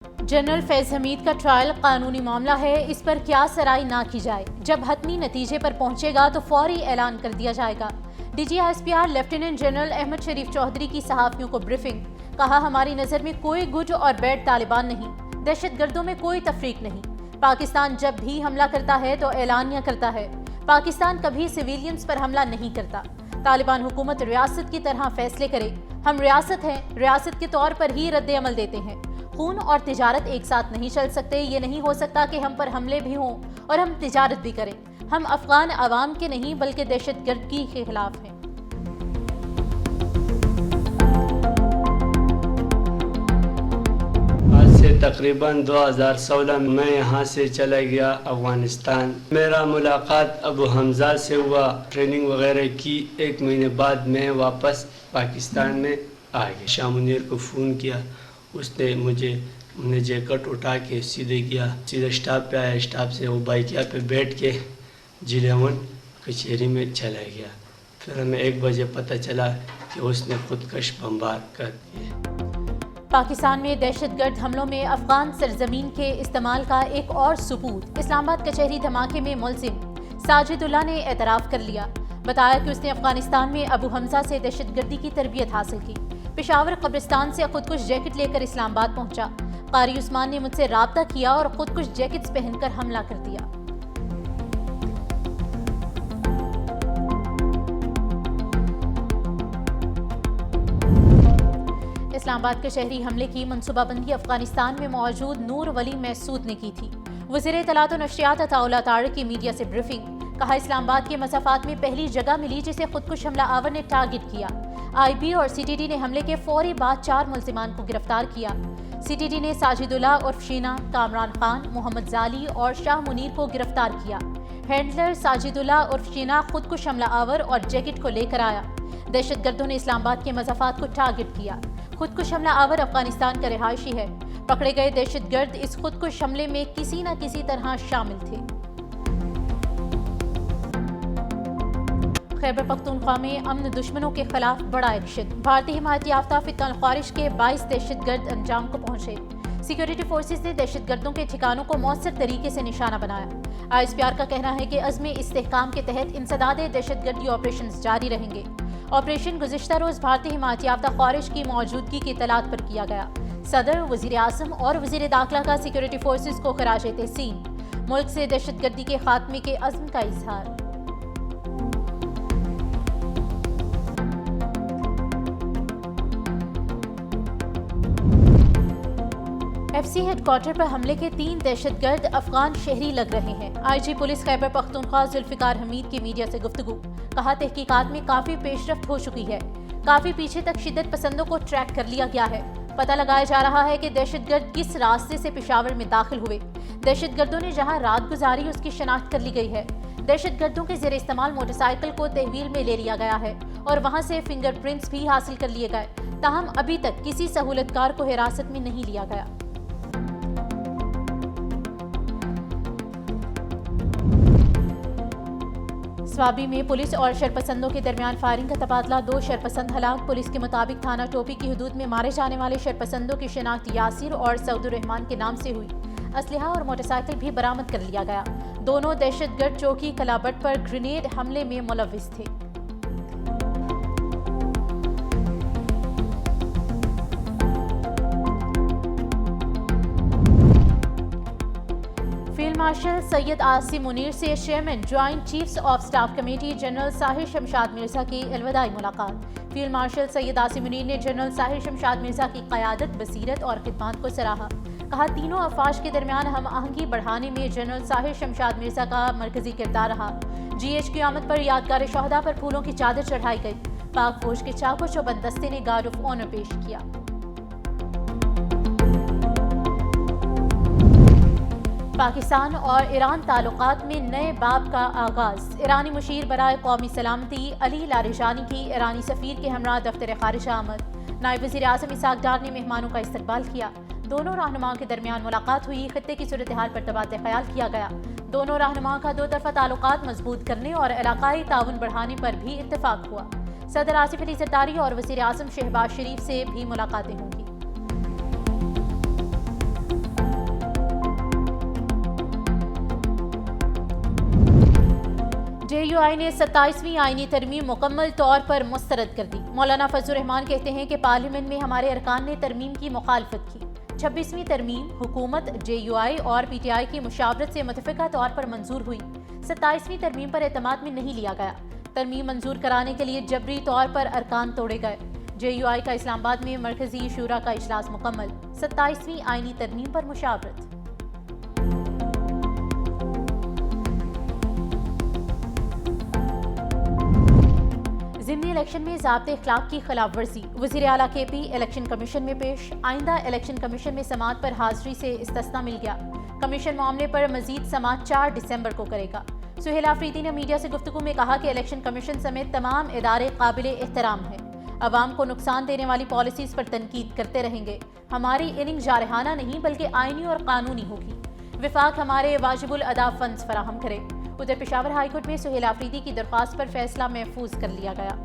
General फैज़ हमीद का trial कानूनी मामला है, इस पर क्या सराई ना की जाए। जब हतमी नतीजे पर पहुंचेगा तो फौरी ऐलान कर दिया जाएगा। DGSPR लेफ्टिनेंट जनरल अहमद शरीफ चौधरी की सहाफ़ियों को ब्रीफिंग। कहा, हमारी नज़र में कोई गुड और बैड तालिबान नहीं, दहशतगर्दों में कोई तफरीक नहीं। पाकिस्तान जब भी हमला करता है तो ऐलानिया करता है। पाकिस्तान कभी सिविलियंस पर हमला नहीं करता। तालिबान हुकूमत रियासत की तरह फैसले करे। हम रियासत हैं, रियासत के तौर पर ही रद्द अमल देते हैं। खून और तिजारत एक साथ नहीं चल सकते। ये नहीं हो सकता कि हम पर हमले भी हों और हम तिजारत भी करें। हम अफगान अवाम के नहीं बल्कि दहशतगर्दी के खिलाफ हैं। आज से तकरीबन 2016 में मैं यहाँ से चला गया अफगानिस्तान। मेरा मुलाकात अबू हमजा से हुआ, ट्रेनिंग वगैरह की। 1 महीने बाद मैं वापस पाकिस्तान में आ गया। शाह मुनीर को फ़ोन किया, उसने मुझे जैकेट उठा के सीधे किया, सीधे स्टाफ पे आया। स्टाफ से वो बाइकिया पे बैठ के जिलेवन कचहरी में चला गया। फिर हमें 1 बजे पता चला कि उसने खुदकश बमबार कर दिया। पाकिस्तान में दहशतगर्द हमलों में अफगान सरजमीन के इस्तेमाल का एक और सबूत। इस्लामाबाद कचहरी धमाके में मुलजिम साजिदुल्लाह ने एतराफ़ कर लिया। बताया कि उसने अफगानिस्तान में अबू हमजा से दहशतगर्दी की तरबियत हासिल की। पेशावर कब्रिस्तान से खुदकुश जैकेट लेकर इस्लामाबाद पहुंचा। कारी उस्मान ने मुझसे राब्ता किया और खुदकुश जैकेट्स पहनकर हमला कर दिया। इस्लामाबाद के शहरी हमले की मनसूबाबंदी अफगानिस्तान में मौजूद नूर वली महसूद ने की थी। वज़ीर इत्तलात और नशरियात अताउल्लाह तारिक की मीडिया से ब्रीफिंग। कहा, इस्लामाबाद के मसाफात में पहली जगह मिली जिसे खुदकुश हमला आवर ने टारगेट किया। IB और CTD ने हमले के फौरी बाद 4 मुल्जिमान को गिरफ्तार किया। CTD ने साजिदुल्लाह उर्फ शीना, कामरान खान, मोहम्मद जाली और शाह मुनीर को गिरफ्तार किया। हैंडलर साजिदुल्लाह उर्फ शीना खुदकुश हमला आवर और जैकेट को लेकर आया। दहशतगर्दों ने इस्लामाबाद के मसाफात को टारगेट किया। खुदकुश हमला आवर अफगानिस्तान का रिहायशी है। पकड़े गए दहशतगर्द इस खुदकुश हमले में किसी न किसी तरह शामिल थे। खैबर पख्तूनख्वा में अमन दुश्मनों के खिलाफ बड़ा एक्शन। भारतीय हिमायत याफ्ता फितन ख्वारिश के 22 दहशतगर्द अंजाम को पहुंचे। सिक्योरिटी फोर्सेस ने दहशतगर्दों के ठिकानों को मौसर तरीके से निशाना बनाया। ISPR का कहना है कि अज़्म इस्तेहकाम के तहत इंसदाद दहशतगर्दी ऑपरेशन जारी रहेंगे। ऑपरेशन गुज़िश्ता रोज़ भारतीय हिमायत याफ्ता ख्वारिश की मौजूदगी की इत्तलात पर किया गया। सदर, वज़ीर आज़म और वज़ीर दाखिला का सिक्योरिटी फोर्सेस को खराज तहसीन। मुल्क से दहशतगर्दी के खात्मे के अज़्म का इजहार। FC हेडक्वार्टर पर हमले के 3 दहशतगर्द अफगान शहरी लग रहे हैं। IG पुलिस खैबर पख्तूनख्वा जुल्फ़िकार हमीद की मीडिया से गुफ्तगू। कहा, तहकीकात में काफ़ी पेशरफ्त हो चुकी है। काफ़ी पीछे तक शिद्दत पसंदों को ट्रैक कर लिया गया है। पता लगाया जा रहा है कि दहशतगर्द किस रास्ते से पेशावर में दाखिल हुए। दहशतगर्दों ने जहां रात गुजारी उसकी शनाख्त कर ली गई है। दहशतगर्दों के ज़ेर इस्तेमाल मोटरसाइकिल को तहवील में ले लिया गया है और वहां से फिंगरप्रिंट्स भी हासिल कर लिए गए। ताहम अभी तक किसी सहूलतकार को हिरासत में नहीं लिया गया। स्वाबी में पुलिस और शरपसंदों के दरमियान फायरिंग का तबादला। 2 शरपसंद हलाक। पुलिस के मुताबिक थाना टोपी की हदूद में मारे जाने वाले शरपसंदों की शिनाख्त यासिर और सऊदुर रहमान के नाम से हुई। असलहा और मोटरसाइकिल भी बरामद कर लिया गया। दोनों दहशतगर्द चौकी कलाबट पर ग्रेनेड हमले में मुलव्विस थे। फील्ड मार्शल सैयद आसिम मुनीर से chairman joint chiefs of staff committee general Sahir Shamshad Mirza की अलविदाई मुलाकात। फील्ड मार्शल सैयद आसिम मुनीर ने जनरल साहिर शमशाद मिर्जा की क़यादत, बसीरत और खिदमत को सराहा। कहा, तीनों अफवाज के दरमियान हम आहंगी बढ़ाने में जनरल साहिर शमशाद मिर्जा का मरकजी किरदार रहा। GH की आमद पर यादगार शहदा पर फूलों की चादर चढ़ाई गई। पाक फौज के चाको चौबंद दस्ते ने गार्ड ऑफ ऑनर पेश किया। पाकिस्तान और ईरान ताल्लुकात में नए बाब का आगाज। ईरानी मुशीर बराए कौमी सलामती अली लारिजानी की ईरानी सफ़ीर के हमरा दफ्तर खारिजा आमद। नायब वज़ीर आज़म इसाक डार ने मेहमानों का इस्तकबाल किया। दोनों रहनुमाओं के दरमियान मुलाकात हुई। खित्ते की सूरत हाल पर तबादला ख्याल किया गया। दोनों रहनुमाओं का 2 तरफ़ा ताल्लुकात मजबूत करने और इलाकाई ताउन बढ़ाने पर भी इत्तेफाक हुआ। सदर आसिफ अली ज़रदारी और वज़ीर आज़म शहबाज शरीफ से भी मुलाकातें होंगी। JUI نے 27ویں آئینی ترمیم مکمل طور پر مسترد کر دی۔ مولانا فضل الرحمان کہتے ہیں کہ پارلیمنٹ میں ہمارے ارکان نے ترمیم کی مخالفت کی۔ 26ویں ترمیم حکومت، JUI اور PTI کی مشاورت سے متفقہ طور پر منظور ہوئی۔ 27ویں ترمیم پر اعتماد میں نہیں لیا گیا۔ ترمیم منظور کرانے کے لیے جبری طور پر ارکان توڑے گئے۔ JUI کا اسلام آباد میں مرکزی شورا کا اجلاس مکمل، 27ویں آئینی ترمیم پر مشاورت۔ ضمنی الیکشن میں ضابطۂ اخلاق کی خلاف ورزی، وزیر اعلیٰ KP الیکشن کمیشن میں پیش۔ آئندہ الیکشن کمیشن میں سماعت پر حاضری سے استثنا مل گیا۔ کمیشن معاملے پر مزید سماعت 4 دسمبر کو کرے گا۔ سہیل آفریدی نے میڈیا سے گفتگو میں کہا کہ الیکشن کمیشن سمیت تمام ادارے قابل احترام ہیں۔ عوام کو نقصان دینے والی پالیسیز پر تنقید کرتے رہیں گے۔ ہماری اننگ جارحانہ نہیں بلکہ آئینی اور قانونی ہوگی۔ وفاق ہمارے واجب الادا فنڈز فراہم کرے۔ ادھر پشاور ہائی کورٹ میں سہیل آفریدی کی درخواست پر فیصلہ محفوظ کر لیا گیا۔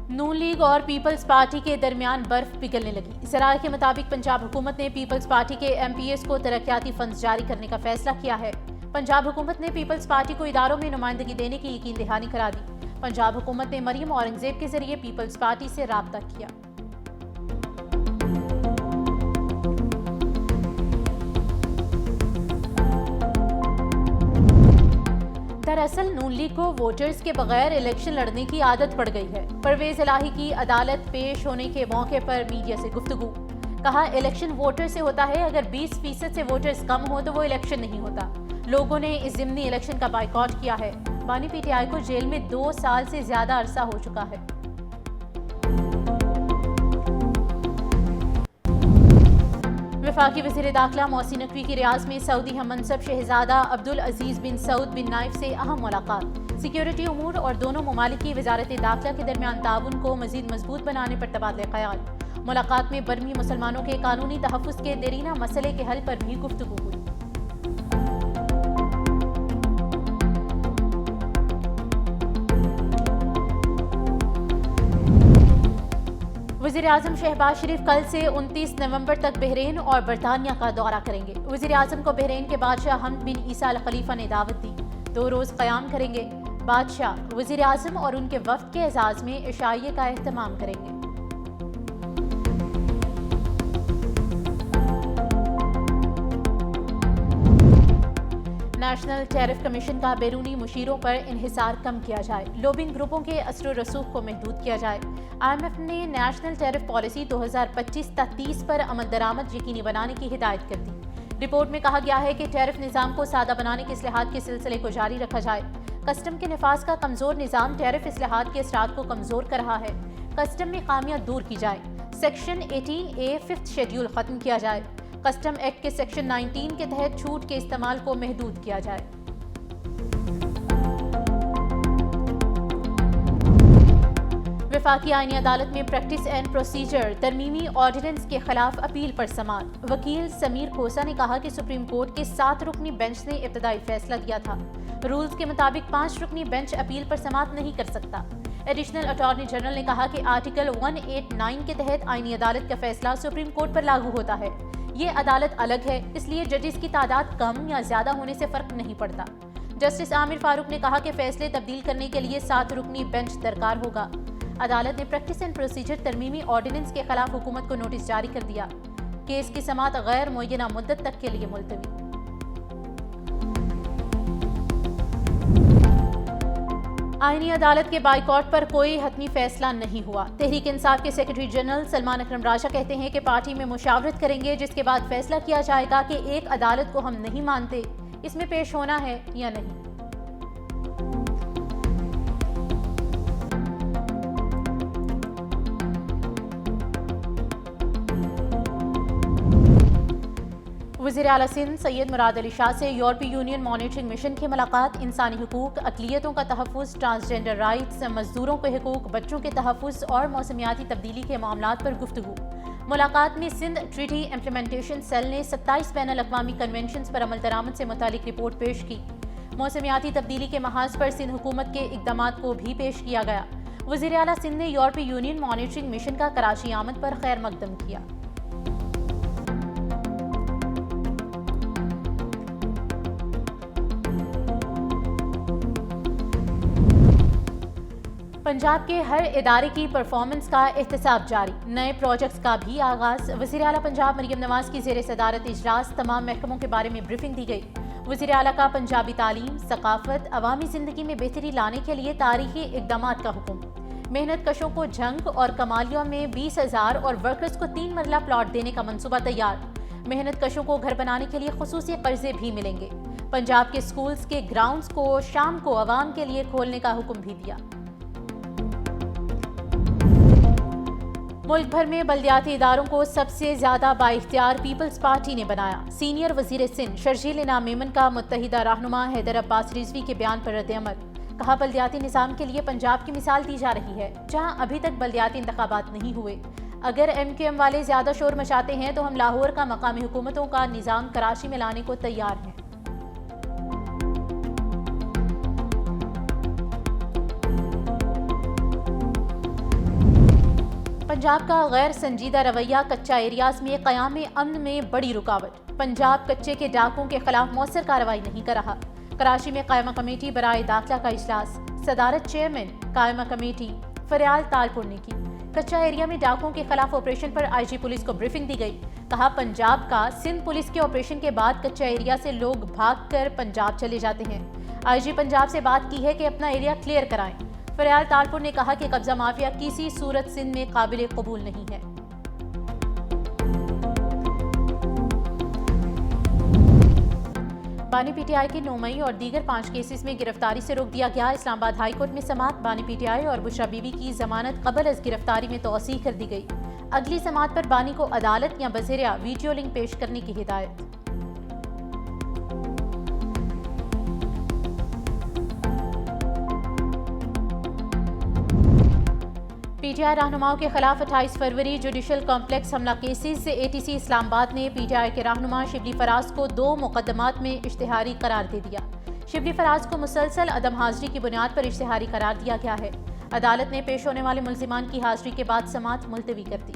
نون لیگ اور پیپلز پارٹی کے درمیان برف پگھلنے لگی۔ ذرائع کے مطابق پنجاب حکومت نے پیپلز پارٹی کے MPs کو ترقیاتی فنڈز جاری کرنے کا فیصلہ کیا ہے۔ پنجاب حکومت نے پیپلز پارٹی کو اداروں میں نمائندگی دینے کی یقین دہانی کرا دی۔ پنجاب حکومت نے مریم اورنگزیب کے ذریعے پیپلز پارٹی سے رابطہ کیا۔ دراصل نون لیگ کو ووٹرز کے بغیر الیکشن لڑنے کی عادت پڑ گئی ہے۔ پرویز الہی کی عدالت پیش ہونے کے موقع پر میڈیا سے گفتگو، کہا الیکشن ووٹر سے ہوتا ہے، اگر 20% سے ووٹرز کم ہو تو وہ الیکشن نہیں ہوتا۔ لوگوں نے اس ضمنی الیکشن کا بائیکاٹ کیا ہے۔ بانی PTI کو جیل میں 2 سال سے زیادہ عرصہ ہو چکا ہے۔ وفاقی وزیر داخلہ محسن نقوی کی ریاض میں سعودی ہم منصب شہزادہ عبدالعزیز بن سعود بن نائف سے اہم ملاقات۔ سیکیورٹی امور اور دونوں ممالک کی وزارت داخلہ کے درمیان تعاون کو مزید مضبوط بنانے پر تبادلہ خیال۔ ملاقات میں برمی مسلمانوں کے قانونی تحفظ کے دیرینہ مسئلے کے حل پر بھی گفتگو ہوئی۔ وزیر اعظم شہباز شریف کل سے 29 نومبر تک بحرین اور برطانیہ کا دورہ کریں گے۔ وزیر اعظم کو بحرین کے بادشاہ حمد بن عیسیٰ الخلیفہ نے دعوت دی۔ 2 روز قیام کریں گے۔ بادشاہ وزیر اعظم اور ان کے وفد کے اعزاز میں عشائیے کا اہتمام کریں گے۔ نیشنل ٹیرف کمیشن کا بیرونی مشیروں پر انحصار کم کیا جائے، لوبنگ گروپوں کے اثر و رسوخ کو محدود کیا جائے۔ IMF نے نیشنل ٹیرف پالیسی 2025-30 پر عمل درآمد یقینی بنانے کی ہدایت کر دی۔ رپورٹ میں کہا گیا ہے کہ ٹیرف نظام کو سادہ بنانے کے اصلاحات کے سلسلے کو جاری رکھا جائے۔ کسٹم کے نفاذ کا کمزور نظام ٹیرف اصلاحات کے اثرات کو کمزور کر رہا ہے۔ کسٹم میں خامیاں دور کی جائیں۔ سیکشن 18A 5th شیڈیول ختم کیا جائے۔ کسٹم ایکٹ کے سیکشن 19 کے تحت چھوٹ کے استعمال کو محدود کیا جائے۔ وفاقی آئینی عدالت میں پریکٹس اینڈ پروسیجر ترمیمی آرڈیننس کے خلاف اپیل پر سماعت۔ وکیل سمیر کھوسا نے کہا کہ سپریم کورٹ کے 7 رکنی بینچ نے ابتدائی فیصلہ دیا تھا۔ رولز کے مطابق 5 رکنی بینچ اپیل پر سماعت نہیں کر سکتا۔ ایڈیشنل اٹارنی جنرل نے کہا کہ آرٹیکل 189 کے تحت آئینی عدالت کا فیصلہ سپریم کورٹ پر لاگو ہوتا ہے۔ یہ عدالت الگ ہے، اس لیے ججز کی تعداد کم یا زیادہ ہونے سے فرق نہیں پڑتا۔ جسٹس عامر فاروق نے کہا کہ فیصلے تبدیل کرنے کے لیے 7 رکنی بینچ درکار ہوگا۔ عدالت نے پریکٹس اینڈ پروسیجر ترمیمی آرڈیننس کے خلاف حکومت کو نوٹس جاری کر دیا۔ کیس کی سماعت غیر معینہ مدت تک کے لیے ملتوی۔ آئینی عدالت کے بائیکاٹ پر کوئی حتمی فیصلہ نہیں ہوا۔ تحریک انصاف کے سیکرٹری جنرل سلمان اکرم راجہ کہتے ہیں کہ پارٹی میں مشاورت کریں گے، جس کے بعد فیصلہ کیا جائے گا کہ ایک عدالت کو ہم نہیں مانتے، اس میں پیش ہونا ہے یا نہیں۔ وزیر اعلیٰ سندھ سید مراد علی شاہ سے یورپی یونین مانیٹرنگ مشن کی ملاقات۔ انسانی حقوق، اقلیتوں کا تحفظ، ٹرانسجنڈر رائٹس، مزدوروں کے حقوق، بچوں کے تحفظ اور موسمیاتی تبدیلی کے معاملات پر گفتگو۔ ملاقات میں سندھ ٹریٹی امپلیمنٹیشن سیل نے 27 بین الاقوامی کنونشنز پر عمل درآمد سے متعلق رپورٹ پیش کی۔ موسمیاتی تبدیلی کے محاذ پر سندھ حکومت کے اقدامات کو بھی پیش کیا گیا۔ وزیر اعلیٰ سندھ نے یورپی یونین مانیٹرنگ مشن کا کراچی آمد پر خیر مقدم کیا۔ पंजाब के हर इदारे की परफॉर्मेंस का एहतसाब जारी, नए प्रोजेक्ट्स का भी आगाज। वज़ीर आला पंजाब मरियम नवाज की ज़ेर सदारत इजलास, तमाम महकमों के बारे में ब्रीफिंग दी गई। वज़ीर आला का पंजाबी तालीम, सकाफत, अवामी ज़िंदगी में बेहतरी लाने के लिए तारीखी इक़दामात का हुक्म। मेहनत कशों को जंग और कमालिया में 20,000 और वर्कर्स को 3 मरला प्लॉट देने का मंसूबा तैयार। मेहनत कशों को घर बनाने के लिए खुसूसी कर्जे भी मिलेंगे। पंजाब के स्कूल्स के ग्राउंड्स को शाम को अवाम के लिए खोलने का हुक्म भी दिया। मुल्क भर में बल्दियाती इदारों को सबसे ज्यादा बाइख्तियार पीपल्स पार्टी ने बनाया। सीनियर वजीर सिंध शर्जील इनाम मेमन का मुत्तहिदा रहनुमा हैदर अब्बास रिजवी के बयान पर रद्द-ए-अमल। कहा, बल्दियाती निज़ाम के लिए पंजाब की मिसाल दी जा रही है, जहां अभी तक बल्दियाती इंतखाबात नहीं हुए। अगर MQM वाले ज्यादा शोर मचाते हैं तो हम लाहौर का मकामी हुकूमतों का निज़ाम कराची में लाने को तैयार हैं। पंजाब का गैर संजीदा रवैया कच्चा एरियाज में क़याम अमन में बड़ी रुकावट। पंजाब कच्चे के डाकों के खिलाफ मौसर कार्रवाई नहीं कर रहा। कराची में कायमा कमेटी बराए दाखिला का इजलास, सदारत चेयरमैन कायमा कमेटी फरियाल तालपुर ने की। कच्चा एरिया में डाकों के खिलाफ ऑपरेशन पर IG पुलिस को ब्रीफिंग दी गई। कहा, पंजाब का सिंध पुलिस के ऑपरेशन के बाद कच्चा एरिया से लोग भागकर पंजाब चले जाते हैं। IG पंजाब से बात की है कि अपना एरिया क्लियर कराएं। फरियाल तालपुर ने कहा कि कब्जा माफिया किसी सूरत सिंध में काबिल कबूल नहीं है। बानी PTI के 9 मई और दीगर 5 केसेस में गिरफ्तारी से रोक दिया गया। इस्लामाबाद हाई कोर्ट में समाअत, बानी PTI और बुशरा बीवी की जमानत कबल अज गिरफ्तारी में तौसीह कर दी गई। अगली समाअत पर बानी को अदालत या बज़रिया वीडियो लिंक पेश करने की हिदायत। PTI रहनुमाओं के खिलाफ 28 फरवरी जुडिशल कॉम्प्लेक्स हमला केसेस से ATC इस्लामाबाद ने PTI के रहनुमा शिबली फराज को 2 मुकदमात में इश्तिहारी करार दे दिया। शिबली फराज को मुसलसल अदम हाजिरी की बुनियाद पर इश्तिहारी करार दिया गया है। अदालत ने पेश होने वाले मुल्जिमान की हाजिरी के बाद समाअत मुलतवी कर दी।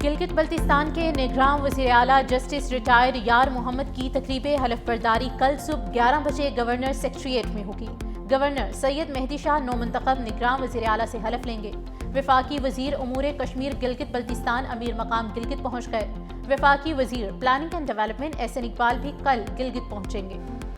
गिलगित बल्तिस्तान के निगरान वज़ीर आला जस्टिस रिटायर्ड यार मोहम्मद की तकरीब हलफ बर्दारी कल सुबह 11 बजे गवर्नर सेक्रेटेरिएट में होगी। गवर्नर सैयद मेहदी शाह नौमुंतखब निगरान वज़ीर आला से हलफ लेंगे। वफाकी वज़ीर उमूर कश्मीर गिलगित बल्तिस्तान अमीर मकाम गिलगित पहुँच गए। वफाकी वज़ीर planning and development SN Iqbal भी कल गिलगित पहुँचेंगे।